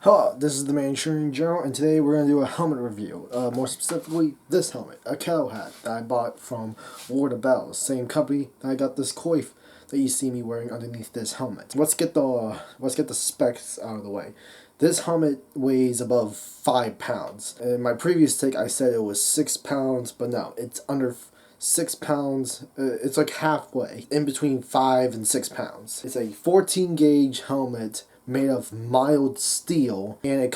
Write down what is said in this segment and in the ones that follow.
Hello, this is the Manchurian General, and today we're going to do a helmet review. More specifically, this helmet, a Kettle hat that I bought from Lord of Bells, same company that I got this coif that you see me wearing underneath this helmet. Let's get the specs out of the way. This helmet weighs above 5 pounds. In my previous take, I said it was 6 pounds, but no, it's under 6 pounds. It's like halfway, in between 5 and 6 pounds. It's a 14 gauge helmet made of mild steel, and it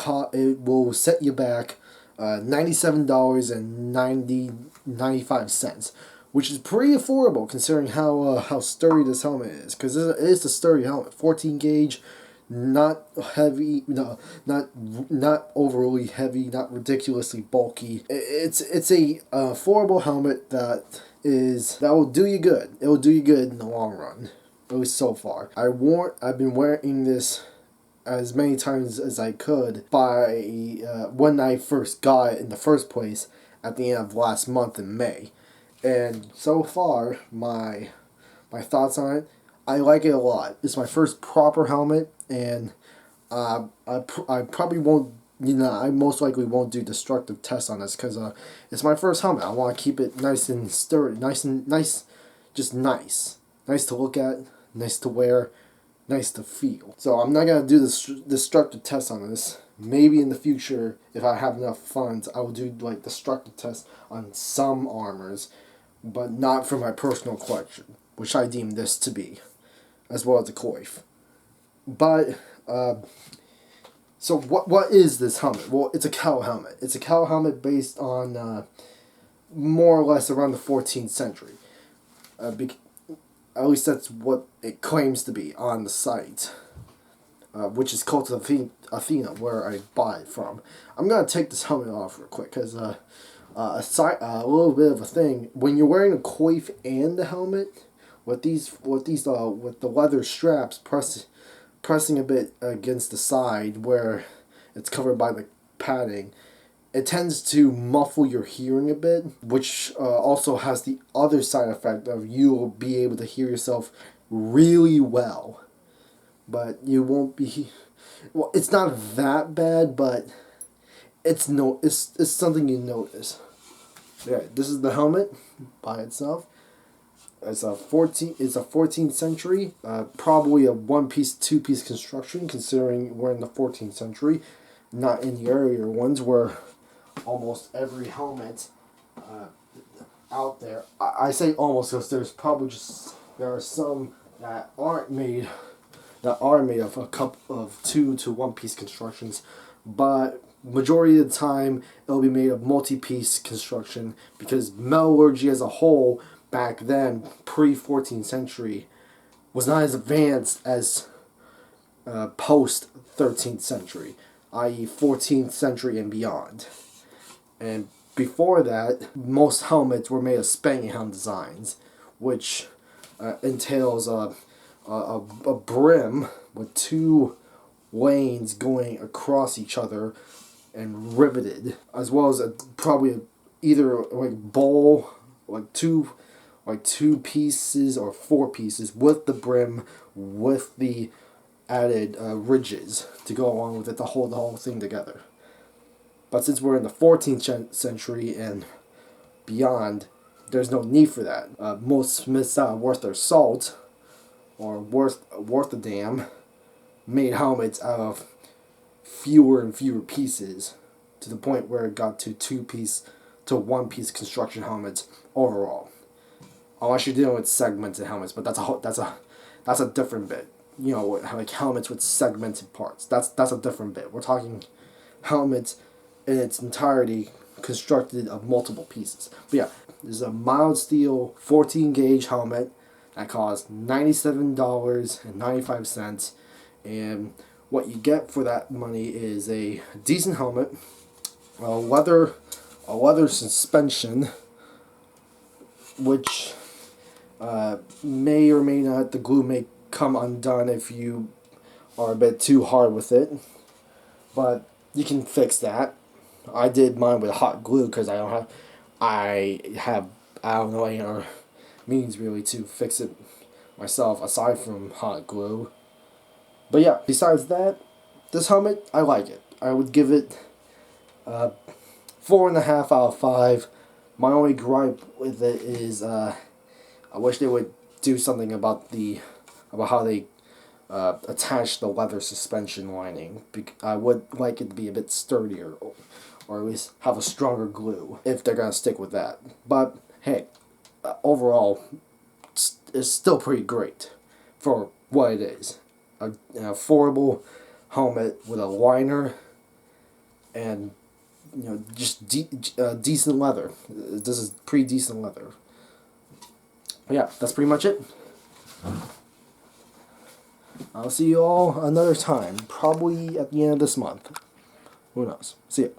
will set you back $97.95, which is pretty affordable considering how sturdy this helmet is. Because it is a sturdy helmet, 14 gauge, not heavy, no, not overly heavy, not ridiculously bulky. It's a affordable helmet that will do you good. It will do you good in the long run. At least so far. I've been wearing this as many times as I could by when I first got it in the first place at the end of last month in May. And so far, my thoughts on it, I like it a lot. It's my first proper helmet, and I probably won't, I most likely won't do destructive tests on this because it's my first helmet. I want to keep it nice and sturdy, just nice. Nice to look at, nice to wear, nice to feel. So I'm not going to do this destructive test on this. Maybe in the future, if I have enough funds, I will do like destructive tests on some armors, but not for my personal collection, which I deem this to be, as well as the coif. But, so what is this helmet? Well, it's a Kettle helmet. It's a Kettle helmet based on more or less around the 14th century. At least that's what it claims to be on the site, which is Cult of Athena, where I bought it from. I'm going to take this helmet off real quick, because a little bit of a thing. When you're wearing a coif and the helmet, with the leather straps pressing a bit against the side where it's covered by the padding, it tends to muffle your hearing a bit, which also has the other side effect of you will be able to hear yourself really well. But you won't be... Well, it's not that bad, but it's something you notice. Yeah, this is the helmet by itself. It's a 14th century, probably a one-piece, two-piece construction, considering we're in the 14th century, not in the earlier ones where almost every helmet out there. I say almost because there are some that are made of a couple of 2 to 1 piece constructions, but majority of the time it'll be made of multi-piece construction because metallurgy as a whole back then, pre 14th century, was not as advanced as post 13th century, i.e. 14th century and beyond. And before that, most helmets were made of Spanghelm designs, which entails a brim with 2 lanes going across each other and riveted, as well as probably either like bowl, like two pieces or 4 pieces with the brim with the added ridges to go along with it to hold the whole thing together. But since we're in the 14th century and beyond, there's no need for that. Most smiths that are worth their salt, or worth a damn, made helmets out of fewer and fewer pieces, to the point where it got to 2-piece to 1-piece construction helmets overall. Unless you're dealing with segmented helmets, but that's a different bit. You know, like helmets with segmented parts. That's a different bit. We're talking helmets in its entirety constructed of multiple pieces. But yeah, this is a mild steel 14 gauge helmet that costs $97.95, and what you get for that money is a decent helmet, a leather suspension, which may or may not, the glue may come undone if you are a bit too hard with it, but you can fix that. I did mine with hot glue because I don't know any other means really to fix it myself aside from hot glue. But yeah, besides that, this helmet, I like it. I would give it 4.5 out of 5. My only gripe with it is I wish they would do something about how they attach the leather suspension lining. I would like it to be a bit sturdier, or at least have a stronger glue if they're gonna stick with that. But hey, overall, it's still pretty great for what it is. An affordable helmet with a liner and just decent leather. This is pretty decent leather. Yeah, that's pretty much it. I'll see you all another time, probably at the end of this month. Who knows? See ya.